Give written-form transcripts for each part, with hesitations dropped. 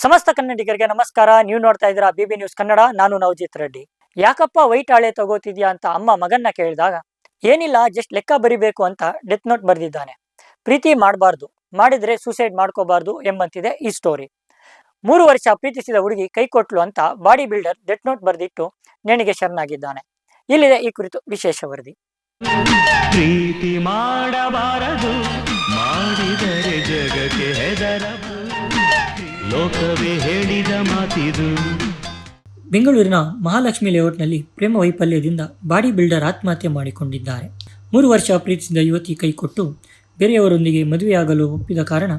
ಸಮಸ್ತ ಕನ್ನಡಿಗರಿಗೆ ನಮಸ್ಕಾರ. ನೀವು ನೋಡ್ತಾ ಇದ್ದೀರಾ ಬಿಬಿ ನ್ಯೂಸ್ ಕನ್ನಡ. ನಾನು ನವಜಿತ್ ರೆಡ್ಡಿ. ಯಾಕಪ್ಪ ವೈಟ್ ಹಾಳೆ ತಗೋತಿದ್ಯಾ ಅಂತ ಅಮ್ಮ ಮಗನ್ನ ಕೇಳಿದಾಗ, ಏನಿಲ್ಲ ಜಸ್ಟ್ ಲೆಕ್ಕ ಬರಿಬೇಕು ಅಂತ ಡೆತ್ ನೋಟ್ ಬರೆದಿದ್ದಾನೆ. ಪ್ರೀತಿ ಮಾಡಬಾರ್ದು, ಮಾಡಿದ್ರೆ ಸೂಸೈಡ್ ಮಾಡ್ಕೋಬಾರ್ದು ಎಂಬಂತಿದೆ ಈ ಸ್ಟೋರಿ. 3 ವರ್ಷ ಪ್ರೀತಿಸಿದ ಹುಡುಗಿ ಕೈ ಕೊಟ್ಲು ಅಂತ ಬಾಡಿ ಬಿಲ್ಡರ್ ಡೆತ್ ನೋಟ್ ಬರೆದಿಟ್ಟು ನೇಣಿಗೆ ಶರಣಾಗಿದ್ದಾನೆ. ಇಲ್ಲಿದೆ ಈ ಕುರಿತು ವಿಶೇಷ ವರದಿ. ಪ್ರೀತಿ ಮಾಡಬಾರದು, ಮಾಡಿದರೆ ಜಗಕ್ಕೆ ಹೆದರದು, ಲೋಕವೇ ಹೇಳಿದ ಮಾತಿದು. ಬೆಂಗಳೂರಿನ ಮಹಾಲಕ್ಷ್ಮಿ ಲೇಔಟ್ನಲ್ಲಿ ಪ್ರೇಮ ವೈಫಲ್ಯದಿಂದ ಬಾಡಿ ಬಿಲ್ಡರ್ ಆತ್ಮಹತ್ಯೆ ಮಾಡಿಕೊಂಡಿದ್ದಾರೆ. 3 ವರ್ಷ ಪ್ರೀತಿಸಿದ ಯುವತಿ ಕೈಕೊಟ್ಟು ಬೇರೆಯವರೊಂದಿಗೆ ಮದುವೆಯಾಗಲು ಒಪ್ಪಿದ ಕಾರಣ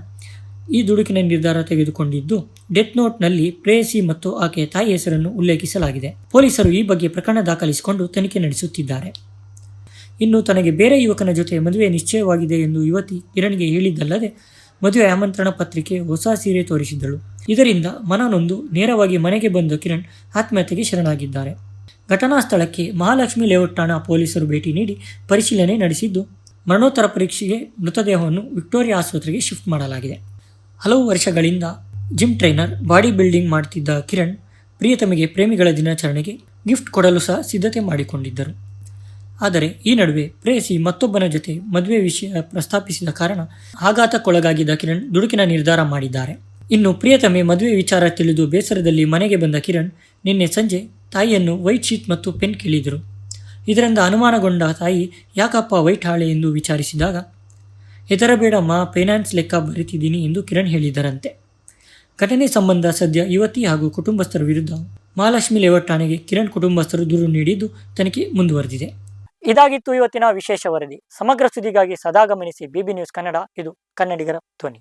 ಈ ದುಡುಕಿನ ನಿರ್ಧಾರ ತೆಗೆದುಕೊಂಡಿದ್ದು, ಡೆತ್ ನೋಟ್ನಲ್ಲಿ ಪ್ರೇಯಸಿ ಮತ್ತು ಆಕೆಯ ತಾಯಿ ಹೆಸರನ್ನು ಉಲ್ಲೇಖಿಸಲಾಗಿದೆ. ಪೊಲೀಸರು ಈ ಬಗ್ಗೆ ಪ್ರಕರಣ ದಾಖಲಿಸಿಕೊಂಡು ತನಿಖೆ ನಡೆಸುತ್ತಿದ್ದಾರೆ. ಇನ್ನು ತನಗೆ ಬೇರೆ ಯುವಕನ ಜೊತೆ ಮದುವೆ ನಿಶ್ಚಯವಾಗಿದೆ ಎಂದು ಯುವತಿ ಕಿರಣ್ಗೆ ಹೇಳಿದ್ದಲ್ಲದೆ, ಮದುವೆ ಆಮಂತ್ರಣ ಪತ್ರಿಕೆ, ಹೊಸ ಸೀರೆ ತೋರಿಸಿದ್ದಳು. ಇದರಿಂದ ಮನನೊಂದು ನೇರವಾಗಿ ಮನೆಗೆ ಬಂದ ಕಿರಣ್ ಆತ್ಮಹತ್ಯೆಗೆ ಶರಣಾಗಿದ್ದಾರೆ. ಘಟನಾ ಸ್ಥಳಕ್ಕೆ ಮಹಾಲಕ್ಷ್ಮಿ ಲೇಔಟ್ ಠಾಣಾ ಪೊಲೀಸರು ಭೇಟಿ ನೀಡಿ ಪರಿಶೀಲನೆ ನಡೆಸಿದ್ದು, ಮರಣೋತ್ತರ ಪರೀಕ್ಷೆಗೆ ಮೃತದೇಹವನ್ನು ವಿಕ್ಟೋರಿಯಾ ಆಸ್ಪತ್ರೆಗೆ ಶಿಫ್ಟ್ ಮಾಡಲಾಗಿದೆ. ಹಲವು ವರ್ಷಗಳಿಂದ ಜಿಮ್ ಟ್ರೈನರ್, ಬಾಡಿ ಬಿಲ್ಡಿಂಗ್ ಮಾಡುತ್ತಿದ್ದ ಕಿರಣ್ ಪ್ರಿಯತಮೆಗೆ ಪ್ರೇಮಿಗಳ ದಿನಾಚರಣೆಗೆ ಗಿಫ್ಟ್ ಕೊಡಲು ಸಹ ಸಿದ್ಧತೆ ಮಾಡಿಕೊಂಡಿದ್ದರು. ಆದರೆ ಈ ನಡುವೆ ಪ್ರೇಯಸಿ ಮತ್ತೊಬ್ಬನ ಜೊತೆ ಮದುವೆ ವಿಷಯ ಪ್ರಸ್ತಾಪಿಸಿದ ಕಾರಣ ಆಘಾತಕ್ಕೊಳಗಾಗಿದ್ದ ಕಿರಣ್ ದುಡುಕಿನ ನಿರ್ಧಾರ ಮಾಡಿದ್ದಾರೆ. ಇನ್ನು ಪ್ರಿಯತಮೆ ಮದುವೆ ವಿಚಾರ ತಿಳಿದು ಬೇಸರದಲ್ಲಿ ಮನೆಗೆ ಬಂದ ಕಿರಣ್ ನಿನ್ನೆ ಸಂಜೆ ತಾಯಿಯನ್ನು ವೈಟ್ ಶೀಟ್ ಮತ್ತು ಪೆನ್ ಕೇಳಿದರು. ಇದರಿಂದ ಅನುಮಾನಗೊಂಡ ತಾಯಿ, ಯಾಕಪ್ಪ ವೈಟ್ ಹಾಳೆ ಎಂದು ವಿಚಾರಿಸಿದಾಗ, ಹೆದರಬೇಡಮ್ಮ, ಫೈನಾನ್ಸ್ ಲೆಕ್ಕ ಬರೀತಿದ್ದೀನಿ ಎಂದು ಕಿರಣ್ ಹೇಳಿದರಂತೆ. ಘಟನೆ ಸಂಬಂಧ ಸದ್ಯ ಯುವತಿ ಹಾಗೂ ಕುಟುಂಬಸ್ಥರ ವಿರುದ್ಧ ಮಹಾಲಕ್ಷ್ಮಿ ಲೇಔಟ್ ಠಾಣೆಗೆ ಕಿರಣ್ ಕುಟುಂಬಸ್ಥರು ದೂರು ನೀಡಿದ್ದು, ತನಿಖೆ ಮುಂದುವರೆದಿದೆ. ಇದಾಗಿತ್ತು ಇವತ್ತಿನ ವಿಶೇಷ ವರದಿ. ಸಮಗ್ರ ಸುದ್ದಿಗಾಗಿ ಸದಾ ಗಮನಿಸಿ ಬಿಬಿ ನ್ಯೂಸ್ ಕನ್ನಡ. ಇದು ಕನ್ನಡಿಗರ ಧ್ವನಿ.